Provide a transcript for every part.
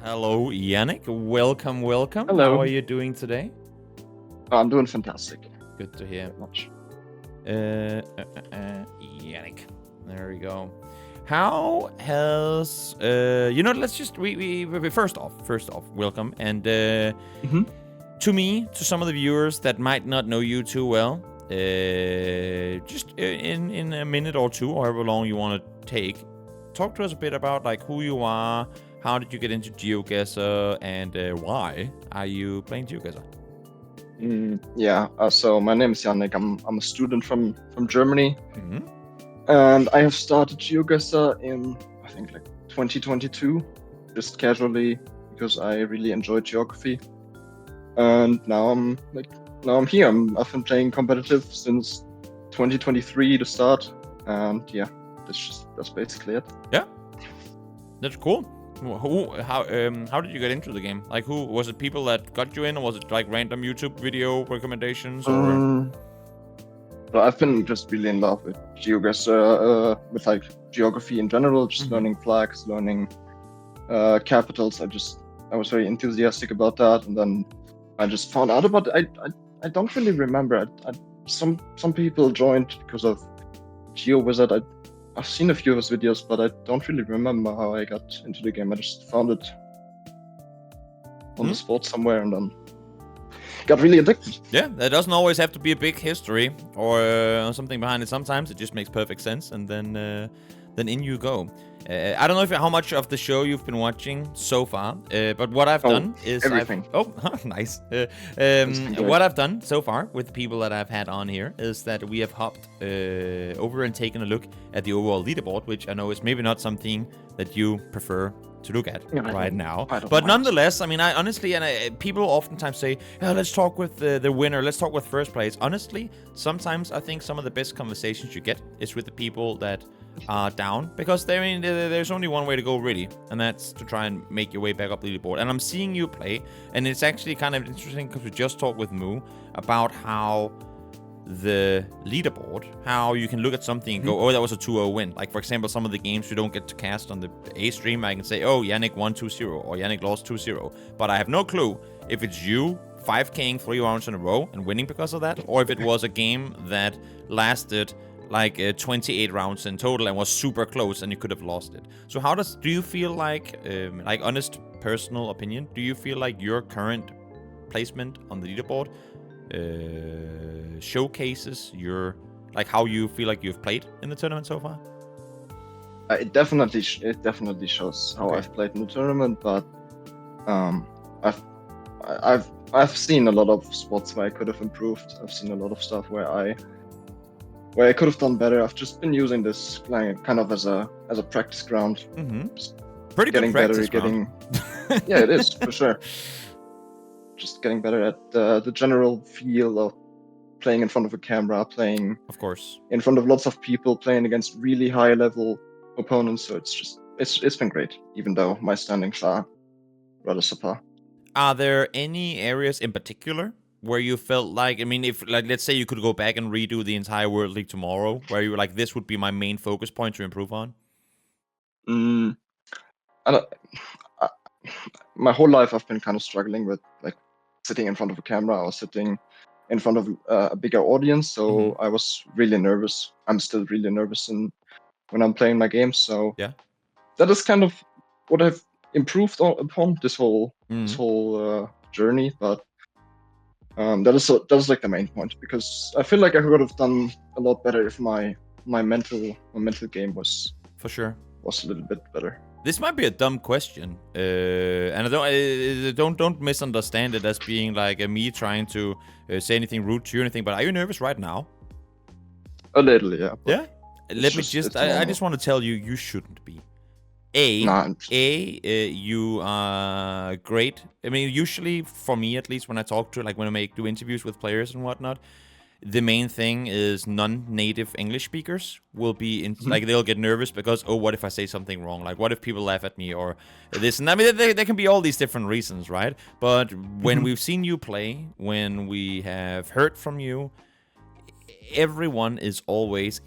Hello, Yanek. Welcome, welcome. Hello. How are you doing today? I'm doing fantastic. Good to hear. Very much. Yanek. There we go. How has let's just we first off, welcome. And to some of the viewers that might not know you too well, just in a minute or two, or however long you want to take, talk to us a bit about like who you are, how did you get into GeoGuessr, and why are you playing GeoGuessr? So my name is Yanek. I'm a student from Germany, Mm-hmm. and I have started GeoGuessr in I think like 2022, just casually because I really enjoy geography. And now I'm here. I've been playing competitive since 2023 to start, and yeah, that's basically it. Yeah, that's cool. How did you get into the game? Like, who was it? People that got you in, or was it like random YouTube video recommendations? Or So I've been just really in love with GeoGuessr, with like geography in general, just learning flags, learning capitals. I was very enthusiastic about that, and then I just found out about it. I don't really remember. Some people joined because of GeoWizard. I've seen a few of his videos, but I don't really remember how I got into the game. I just found it on the spot somewhere, and then got really addicted. Yeah, there doesn't always have to be a big history or something behind it. Sometimes it just makes perfect sense, and then in you go. I don't know how much of the show you've been watching so far, but what I've done is everything. Nice. What I've done so far with the people that I've had on here is that we have hopped over and taken a look at the overall leaderboard, which I know is maybe not something that you prefer to look at right now, but nonetheless, I mean, I honestly, people oftentimes say, oh, let's talk with the winner, let's talk with first place. Honestly, sometimes I think some of the best conversations you get is with the people that are down, because there's only one way to go, really, and that's to try and make your way back up the leaderboard. And I'm seeing you play, and it's actually kind of interesting because we just talked with Moo about how the leaderboard, how you can look at something and go, oh, that was a 2-0 win. Like, for example, some of the games you don't get to cast on the A stream, I can say, oh, Yanek won 2-0 or Yanek lost 2-0, but I have no clue if it's you 5K'ing 3 rounds in a row and winning because of that, or if it was a game that lasted like 28 rounds in total and was super close and you could have lost it. So do you feel like honest personal opinion, do you feel like your current placement on the leaderboard showcases your, like, how you feel like you've played in the tournament so far? It definitely shows how I've played in the tournament, but I've seen a lot of spots where I could have improved. I've seen a lot of stuff where I could have done better. I've just been using this kind of as a practice ground. Pretty good practice ground. Yeah, it is for sure. Just getting better at the general feel of playing in front of a camera, playing, of course, in front of lots of people, playing against really high level opponents. So it's been great, even though my standings are rather subpar. Are there any areas in particular where you felt like, I mean, if, like, let's say you could go back and redo the entire World League tomorrow, where you were like, this would be my main focus point to improve on? My whole life I've been kind of struggling with like sitting in front of a camera or sitting in front of a bigger audience. So I was really nervous. I'm still really nervous when I'm playing my games. So yeah, that is kind of what I've improved upon this whole journey. But that is like the main point, because I feel like I could have done a lot better if my mental game was, for sure, was a little bit better. This might be a dumb question, and I don't misunderstand it as being like me trying to say anything rude to you or anything. But are you nervous right now? A little, yeah. Yeah. I just want to tell you, you shouldn't be. You are great. I mean, usually for me at least, when I talk to, like, when I do interviews with players and whatnot, the main thing is non-native English speakers will be like, they'll get nervous because, oh, what if I say something wrong? Like, what if people laugh at me or this? And I mean, there can be all these different reasons, right? But when we've seen you play, when we have heard from you, everyone is always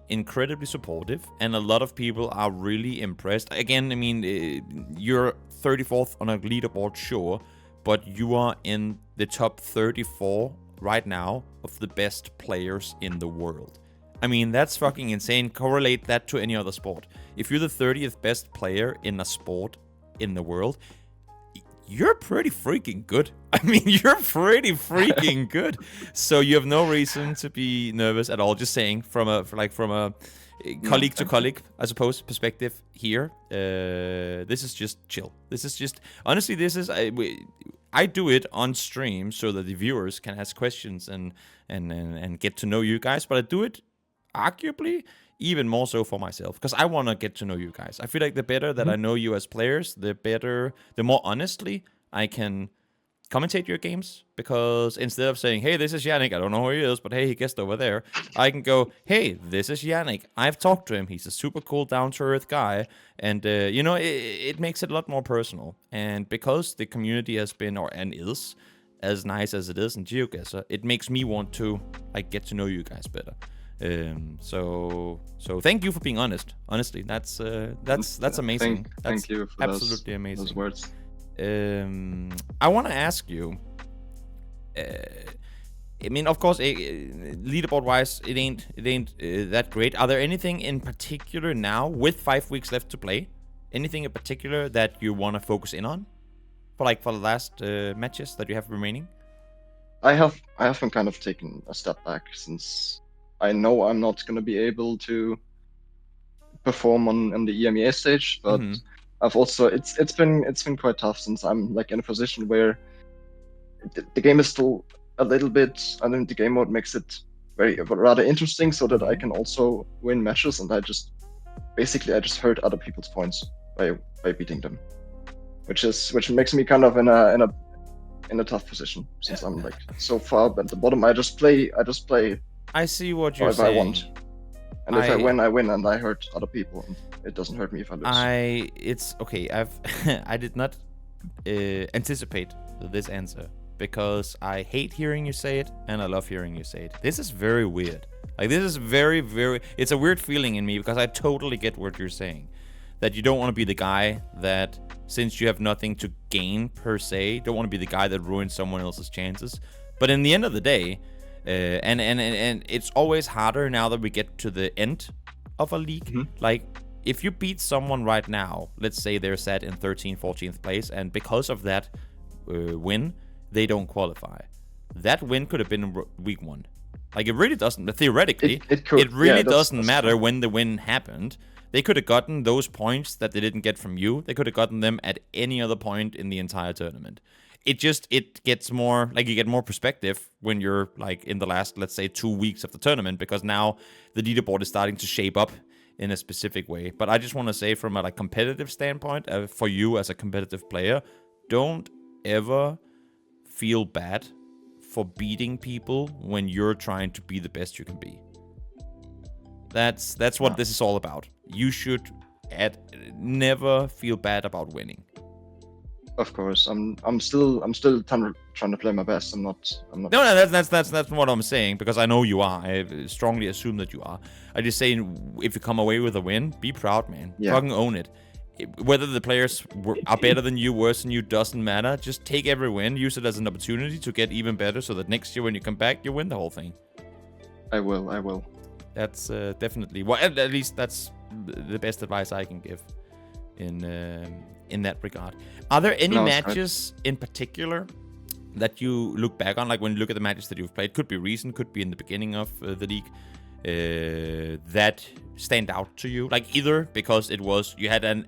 incredibly supportive, and a lot of people are really impressed. Again, I mean, you're 34th on a leaderboard, sure, but you are in the top 34 right now of the best players in the world. I mean, that's fucking insane. Correlate that to any other sport. If you're the 30th best player in a sport in the world, you're pretty freaking good. I mean, you're pretty freaking good. So you have no reason to be nervous at all. Just saying, from a colleague to colleague, I suppose, perspective here. This is just chill. This is just honestly, I do it on stream so that the viewers can ask questions and get to know you guys. But I do it arguably even more so for myself, because I want to get to know you guys. I feel like the better that I know you as players, the more honestly I can commentate your games, because instead of saying, hey, this is Yanek, I don't know who he is, but hey, he guessed over there, I can go, hey, this is Yanek, I've talked to him, he's a super cool, down-to-earth guy, and, it makes it a lot more personal. And because the community has been, and is, as nice as it is in GeoGuessr, it makes me want to, get to know you guys better. So thank you for being honest. Honestly, that's amazing. Thank you for absolutely amazing. Those words. I want to ask you. I mean, of course, leaderboard-wise, it ain't that great. Are there anything in particular now, with 5 weeks left to play? Anything in particular that you want to focus in on for the last matches that you have remaining? I have been kind of taken a step back, since I know I'm not going to be able to perform on the EMEA stage, but I've also it's been quite tough, since I'm in a position where the game is still a little bit. I think the game mode makes it rather interesting, so that I can also win matches, and I just hurt other people's points by beating them, which makes me kind of in a tough position, since I'm so far at the bottom. I just play. I see what you're saying. If I want, and if I win, I win, and I hurt other people, and it doesn't hurt me if I lose. It's okay. I did not anticipate this answer, because I hate hearing you say it, and I love hearing you say it. This is very weird. This is very, very. It's a weird feeling in me, because I totally get what you're saying. That you don't want to be the guy that, since you have nothing to gain per se, don't want to be the guy that ruins someone else's chances. But in the end of the day, and it's always harder now that we get to the end of a league. If you beat someone right now, let's say they're set in 13th, 14th place, and because of that win, they don't qualify. That win could have been week 1. It really doesn't. Theoretically, it could. It really doesn't matter when the win happened. They could have gotten those points that they didn't get from you. They could have gotten them at any other point in the entire tournament. It gets more, you get more perspective when you're, in the last, let's say, 2 weeks of the tournament, because now the leaderboard is starting to shape up in a specific way. But I just want to say, from a competitive standpoint, for you as a competitive player, don't ever feel bad for beating people when you're trying to be the best you can be. That's what this is all about. You should never feel bad about winning. Of course, I'm still trying to play my best. I'm not. No, that's what I'm saying, because I know you are. I strongly assume that you are. I just say, if you come away with a win, be proud, man. Yeah. Fucking own it. Whether the players are better than you, worse than you, doesn't matter. Just take every win, use it as an opportunity to get even better, so that next year when you come back, you win the whole thing. I will. That's definitely. Well, at least that's the best advice I can give in that regard. Are there any matches in particular that you look back on, when you look at the matches that you've played? Could be recent, could be in the beginning of the league, that stand out to you? Either because you had an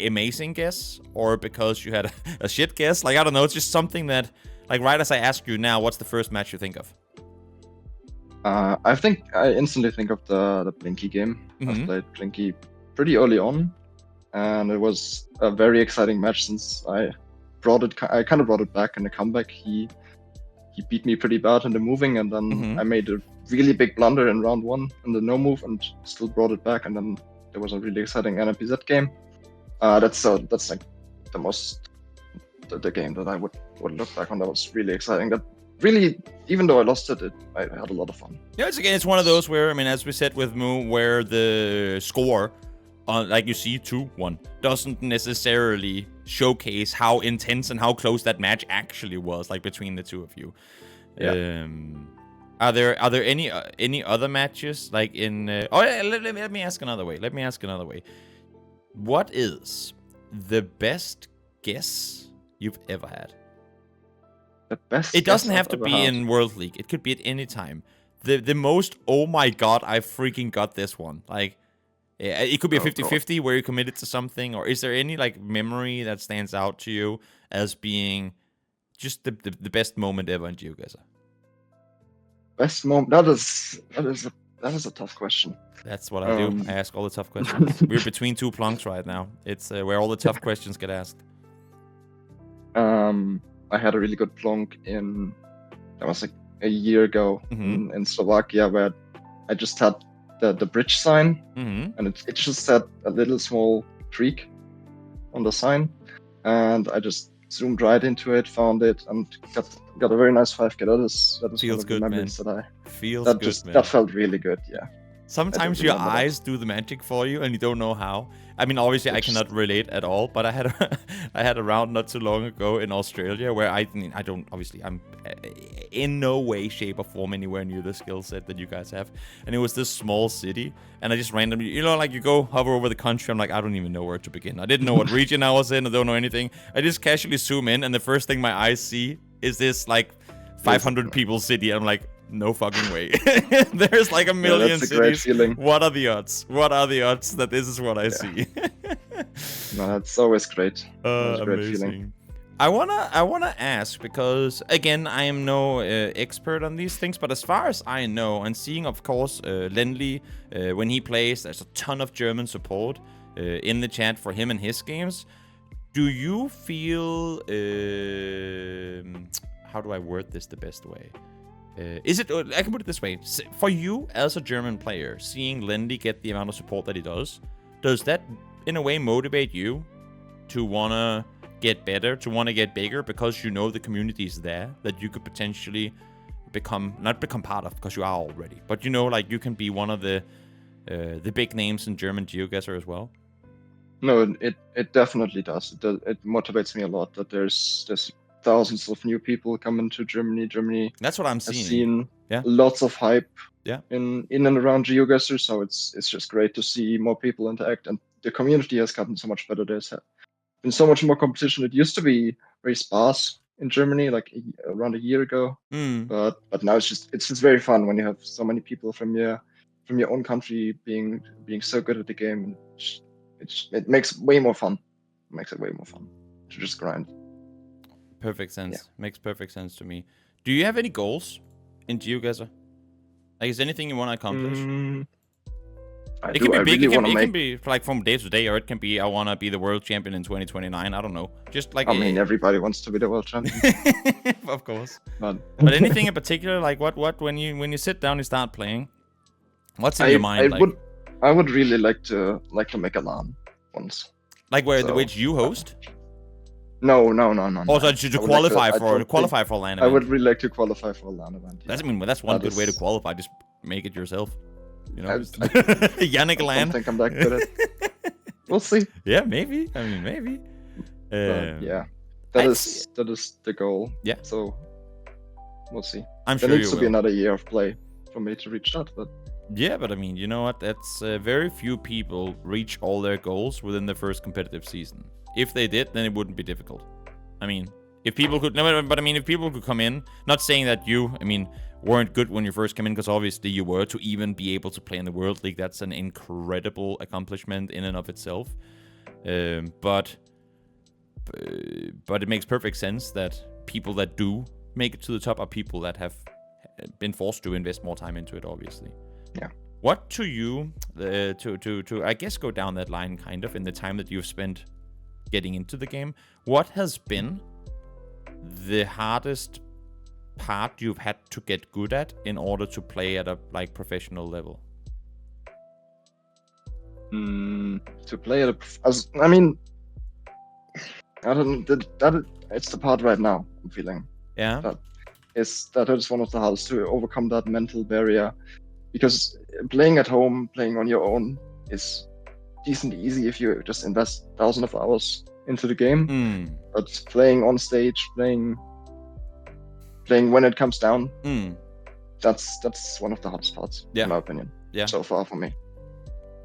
amazing guess, or because you had a shit guess. I don't know. It's just something that, right as I ask you now, what's the first match you think of? I think I instantly think of the Blinky game. I played Blinky pretty early on, and it was a very exciting match, since I kind of brought it back in the comeback. He beat me pretty bad in the moving, and then I made a really big blunder in round 1 in the no move, and still brought it back. And then there was a really exciting NMPZ game. That's the game that I would look back on. That was really exciting. That really, even though I lost it, I had a lot of fun. Yeah, it's one of those where, as we said with Moo, where the score, you see 2-1, doesn't necessarily showcase how intense and how close that match actually was, like between the two of you. Yeah. Are there any other matches like in? Let me ask another way. What is the best guess you've ever had? The best. It doesn't have I've to ever be had. in World League. It could be at any time. The most, oh my god, I freaking got this one. Like, it could be a 50-50 where you committed to something, or is there any like memory that stands out to you as being just the best moment ever in GeoGuessr? Best moment. That is a tough question. That's what I do. I ask all the tough questions. We're between two plonks right now. It's where all the tough questions get asked. I had a really good plonk that was like a year ago in Slovakia, where I just had the bridge sign, and it just had a little small creek on the sign, and I just zoomed right into it, found it, and got a very nice 5K. That is Feels good, man. That felt really good. Yeah. Sometimes your eyes do the magic for you, and you don't know how. I mean, obviously, I cannot relate at all. But I had a round not too long ago in Australia where I'm in no way, shape, or form anywhere near the skill set that you guys have. And it was this small city, and I just randomly, like you go hover over the country. I'm like, I don't even know where to begin. I didn't know what region I was in. I don't know anything. I just casually zoom in, and the first thing my eyes see is this like 500 people city. I'm like, no fucking way. There's like a million cities. What are the odds? What are the odds that this is what I see? No, that's always great. That's a great amazing. Feeling. I wanna ask, because again, I am no expert on these things, but as far as I know, and seeing of course Lendley when he plays, there's a ton of German support in the chat for him and his games. Do you feel how do I word this the best way? Is it? I can put it this way: for you as a German player, seeing Lendley get the amount of support that he does that in a way motivate you to wanna get better, to wanna get bigger, because you know the community is there that you could potentially not become part of, because you are already, but like you can be one of the big names in German GeoGuessr as well? No, it definitely does. It motivates me a lot that there's thousands of new people coming to Germany. Germany. That's what I'm seeing. I've seen Yeah. Lots of hype. Yeah. In and around GeoGuessr, so it's just great to see more people interact, and the community has gotten so much better. There's been so much more competition. It used to be very sparse in Germany, like around a year ago. But now it's just very fun when you have so many people from your own country being so good at the game. It makes way more fun. It makes it way more fun to just grind. Perfect sense. Yeah. Makes perfect sense to me. Do you have any goals in GeoGuessr? Like, is there anything you want to accomplish? It can be big. It can be like from day to day, or it can be I want to be the world champion in 2029. I don't know. Just like, I mean, everybody wants to be the world champion. Of course. But anything in particular, like what when you sit down and start playing, what's in your mind? I would really like to make a LAN once. Like which you host? No. Also, to qualify for a LAN event. I would really like to qualify for a LAN event. Yeah. That's one good way to qualify. Just make it yourself. Yanek LAN. I don't think I'm that good at it. We'll see. Yeah, maybe. I mean, maybe. Yeah, that is the goal. Yeah. So we'll see. I'm sure there needs to be another year of play for me to reach that, but. Yeah, but I mean, you know what? That's very few people reach all their goals within the first competitive season. If they did, then it wouldn't be difficult. I mean, if people could come in, not saying that you, weren't good when you first came in, because obviously you were, to even be able to play in the World League, that's an incredible accomplishment in and of itself. But it makes perfect sense that people that do make it to the top are people that have been forced to invest more time into it, obviously. Yeah. What to you, to I guess go down that line kind of in the time that you've spent getting into the game, what has been the hardest part you've had to get good at in order to play at a professional level? To play at I don't that it's the part right now I'm feeling. Yeah. That is one of the hardest, to overcome that mental barrier, because playing at home, playing on your own is decently easy if you just invest thousands of hours into the game. Mm. But playing on stage, playing when it comes down, that's one of the hardest parts, in my opinion. Yeah. So far for me,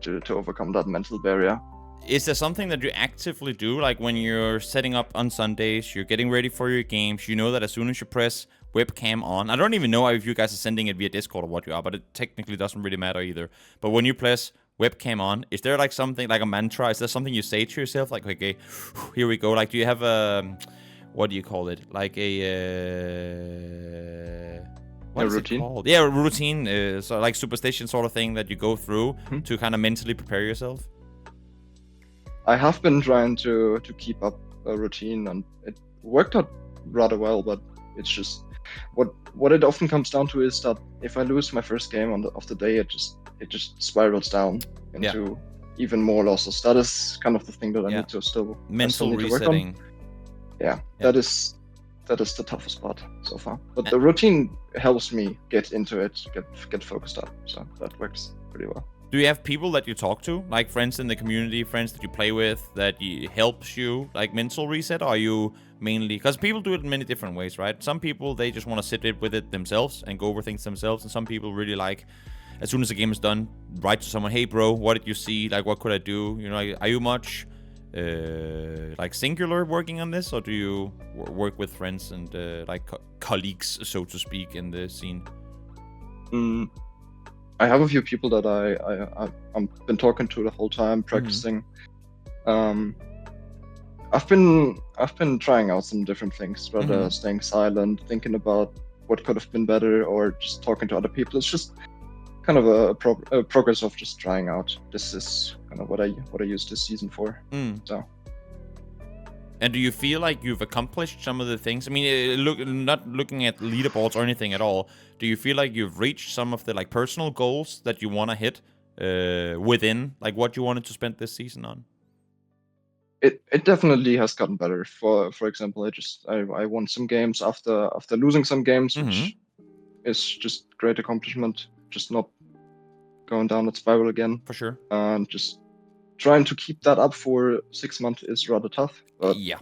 to overcome that mental barrier. Is there something that you actively do, like when you're setting up on Sundays, you're getting ready for your games, you know that as soon as you press webcam on, I don't even know if you guys are sending it via Discord or what you are, but it technically doesn't really matter either. But when you press webcam on, is there like something, like a mantra? Is there something you say to yourself, like, okay, here we go? Like, do you have a, what do you call it? Like what is routine? It called? Yeah, a routine. So like superstition sort of thing that you go through to kind of mentally prepare yourself? I have been trying to keep up a routine, and it worked out rather well. But it's just what it often comes down to is that if I lose my first game of the day, it just spirals down into even more losses. That is kind of the thing that I need to still mental need resetting. To work on. Yeah, that is the toughest part so far. But the routine helps me get into it, get focused up. So that works pretty well. Do you have people that you talk to, like friends in the community, friends that you play with, that helps you, like mental reset? Or are you mainly, because people do it in many different ways, right? Some people, they just want to sit with it themselves and go over things themselves. And some people really like, as soon as the game is done, write to someone, hey bro, what did you see? Like, what could I do? You know, are you much like singular working on this? Or do you work with friends and like colleagues, so to speak, in the scene? I have a few people that I've been talking to the whole time, practicing. I've been trying out some different things, rather staying silent, thinking about what could have been better, or just talking to other people. It's just kind of a progress of just trying out. This is kind of what I used this season for. So. And do you feel like you've accomplished some of the things? I mean, not looking at leaderboards or anything at all. Do you feel like you've reached some of the like personal goals that you want to hit within like what you wanted to spend this season on? It definitely has gotten better. For example, I won some games after losing some games, which is just great accomplishment. Just not going down that spiral again. For sure. And just trying to keep that up for 6 months is rather tough. But yeah,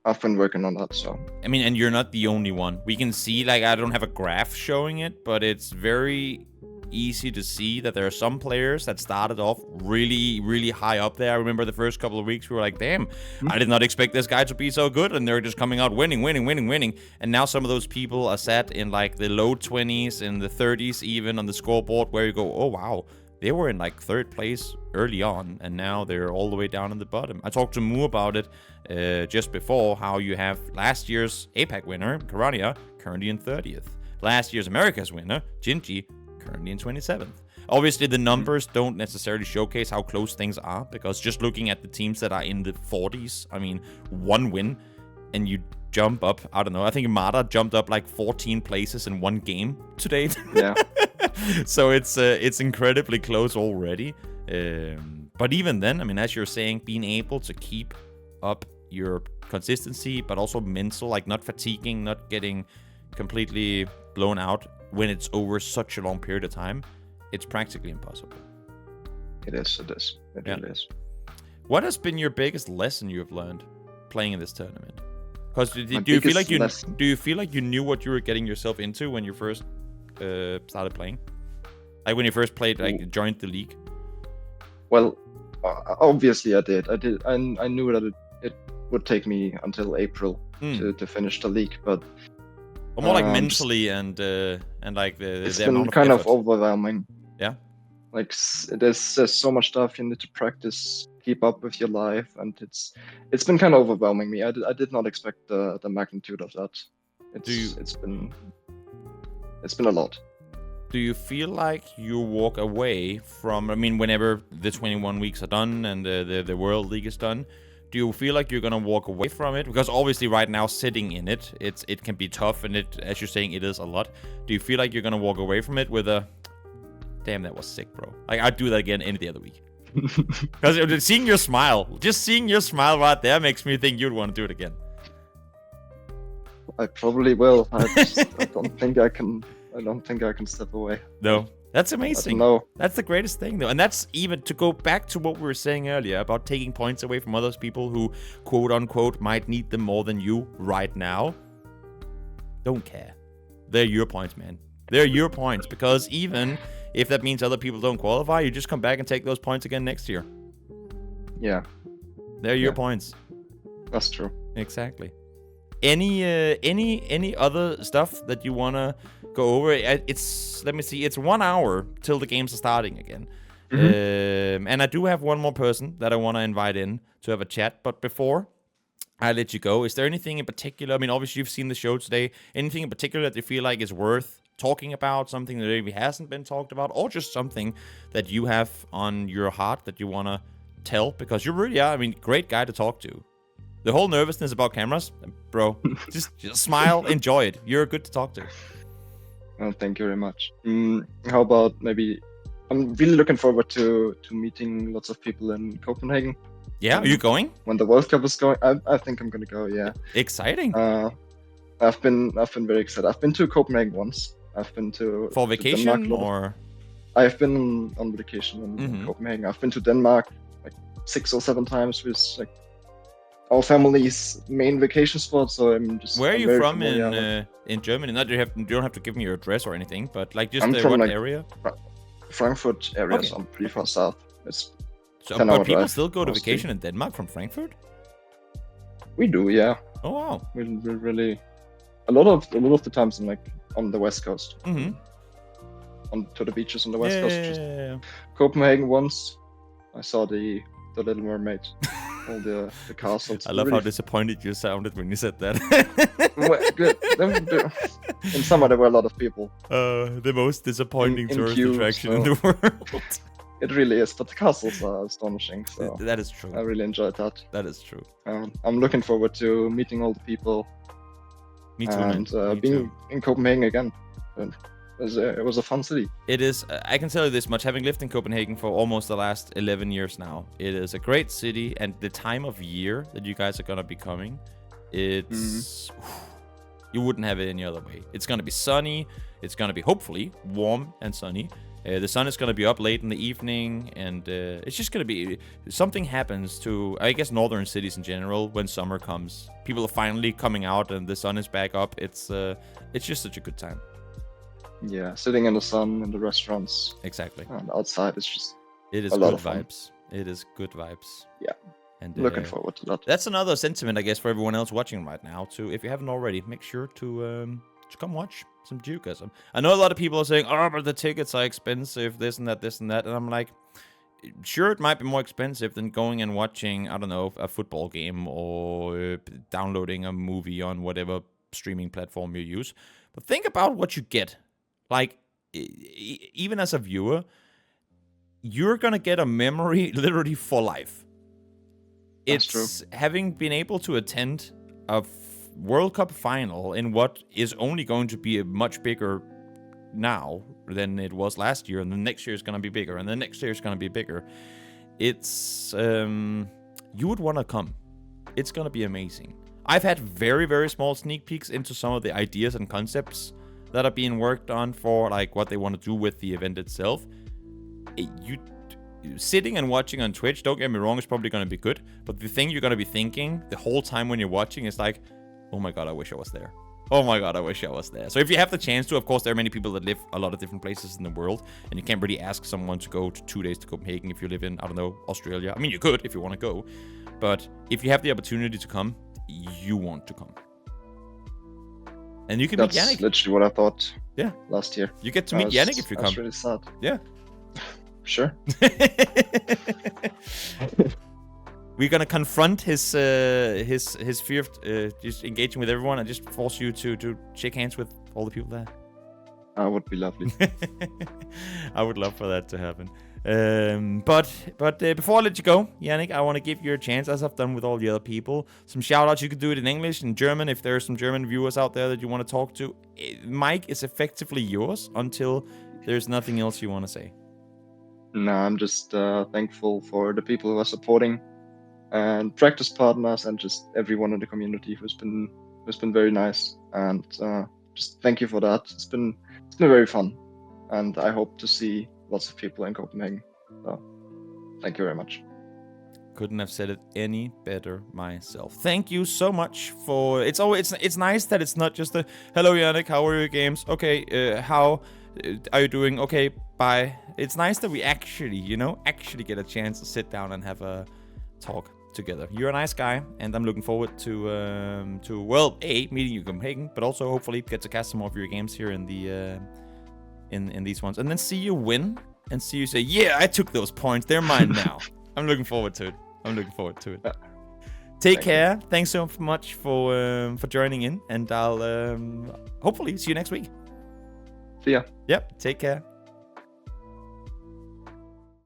I've been working on that. So I mean, and you're not the only one. We can see, like, I don't have a graph showing it, but it's very easy to see that there are some players that started off really, really high up there. I remember the first couple of weeks we were like, damn, I did not expect this guy to be so good, and they're just coming out winning. And now some of those people are sat in like the low 20s, in the 30s even on the scoreboard, where you go, oh wow, they were in like 3rd place early on, and now they're all the way down in the bottom. I talked to Moo about it just before, how you have last year's APAC winner, Karania, currently in 30th. Last year's America's winner, Gingy, currently in 27th. Obviously, the numbers don't necessarily showcase how close things are, because just looking at the teams that are in the 40s, I mean, 1 win, and you jump up, I don't know, I think Mata jumped up like 14 places in 1 game today. Yeah. So it's incredibly close already. But even then, I mean, as you're saying, being able to keep up your consistency, but also mental, like not fatiguing, not getting completely blown out when it's over such a long period of time, it's practically impossible. It is. It really is. What has been your biggest lesson you have learned playing in this tournament? Because do you feel like you knew what you were getting yourself into when you first started playing? Like when you first played, like joined the league? Well, obviously I did. I knew that it would take me until April to finish the league, but more like mentally and like it's the been amount of kind effort. of overwhelming. Yeah. Like there's so much stuff you need to practice, keep up with your life, and it's been kind of overwhelming me. I did not expect the magnitude of that. It's been a lot. Do you feel like you walk away from, I mean, whenever the 21 weeks are done and the World League is done, do you feel like you're gonna walk away from it? Because obviously right now, sitting in it, it can be tough, and as you're saying, it is a lot. Do you feel like you're gonna walk away from it with a, damn, that was sick, bro? Like, I'd do that again any day of the week. Because seeing your smile right there makes me think you'd want to do it again. I probably will. I don't think I can step away. No. That's amazing. No. That's the greatest thing, though. And that's even to go back to what we were saying earlier about taking points away from other people who, quote unquote, might need them more than you right now. Don't care. They're your points, man. They're your points. Because even if that means other people don't qualify, you just come back and take those points again next year. Yeah. They're your points. That's true. Exactly. Any other stuff that you wanna go over? Let me see. It's 1 hour till the games are starting again. And I do have one more person that I want to invite in to have a chat. But before I let you go, is there anything in particular? I mean, obviously you've seen the show today. Anything in particular that you feel like is worth talking about? Something that maybe hasn't been talked about, or just something that you have on your heart that you want to tell? Because you really are. I mean, great guy to talk to. The whole nervousness about cameras, bro, just smile, enjoy it. You're good to talk to. Well, thank you very much. How about maybe... I'm really looking forward to meeting lots of people in Copenhagen. Yeah, are you going? When the World Cup is going, I think I'm gonna go. Yeah. Exciting. I've been very excited. I've been to Copenhagen once. I've been for vacation Denmark, or. I've been on vacation in Copenhagen. I've been to Denmark like 6 or 7 times with like our family's main vacation spot. So I'm just. Where are you from in Germany? Not you don't have to give me your address or anything, but like just from, what like, area? Frankfurt area, Okay. So I'm pretty far south. It's so, 10 but hour people drive, still go to mostly. vacation in Denmark from Frankfurt? We do, yeah. Oh wow. We really a lot of the times on the west coast. To the beaches on the west coast. Just Copenhagen once. I saw the Little Mermaid. All the castles. I love how disappointed you sounded when you said that. Well, good. In summer there were a lot of people. The most disappointing in tourist queue, attraction in the world. It really is, but the castles are astonishing. So that is true. I really enjoyed that. That is true. I'm looking forward to meeting all the people. Me too, and man. being in Copenhagen again. It was a fun city. It is. I can tell you this much, having lived in Copenhagen for almost the last 11 years now. It is a great city, and the time of year that you guys are gonna be coming, it's you wouldn't have it any other way. It's gonna be sunny. It's gonna be hopefully warm and sunny. The sun is gonna be up late in the evening, and it's just gonna be something happens to, I guess, northern cities in general when summer comes. People are finally coming out, and the sun is back up. It's just such a good time. Yeah, sitting in the sun in the restaurants. Exactly. And outside, it's just. It is a lot good of fun. vibes. It is good vibes. Yeah. And looking forward to that. That's another sentiment, I guess, for everyone else watching right now. If you haven't already, make sure to come watch some GeoGuessr. I know a lot of people are saying, "Oh, but the tickets are expensive. This and that, and I'm like, sure, it might be more expensive than going and watching, I don't know, a football game or downloading a movie on whatever streaming platform you use. But think about what you get. Like, even as a viewer, you're gonna get a memory literally for life. That's It's true. having been able to attend a World Cup final in what is only going to be a much bigger now than it was last year, and the next year is gonna be bigger, and the next year is gonna be bigger. It's you would want to come. It's gonna be amazing. I've had very, very small sneak peeks into some of the ideas and concepts that are being worked on for like what they want to do with the event itself. You sitting and watching on Twitch, don't get me wrong, it's probably going to be good, but the thing you're going to be thinking the whole time when you're watching is like, oh my god, I wish I was there. Oh my god, I wish I was there. So if you have the chance to, of course, there are many people that live a lot of different places in the world, and you can't really ask someone to go to 2 days to Copenhagen if you live in, I don't know, Australia. I mean, you could if you want to go, but if you have the opportunity to come, you want to come. And you can meet Yanek. That's literally what I thought. Yeah. Last year. You get to meet Yanek if you come. That's really sad. Yeah. Sure. We're gonna confront his fear of just engaging with everyone and just force you to shake hands with all the people there. That would be lovely. I would love for that to happen. But before I let you go, Yanek, I want to give you a chance, as I've done with all the other people. Some shout outs. You could do it in English, in German, if there are some German viewers out there that you want to talk to. Mic is effectively yours until there's nothing else you want to say. No, I'm just thankful for the people who are supporting, and practice partners, and just everyone in the community who's been very nice. And just thank you for that. It's been very fun. and I hope to see lots of people in Copenhagen. So, thank you very much. Couldn't have said it any better myself. Thank you so much for. It's nice that it's not just a hello Yanek, how are your games? Okay, how are you doing? Okay, bye. It's nice that we actually get a chance to sit down and have a talk together. You're a nice guy, and I'm looking forward to meeting you in Copenhagen, but also hopefully get to cast some more of your games here in the in these ones, and then see you win and see you say, yeah, I took those points. They're mine now. I'm looking forward to it. Yeah. Take care. Thanks so much for joining in, and I'll hopefully see you next week. See ya. Yep. Take care.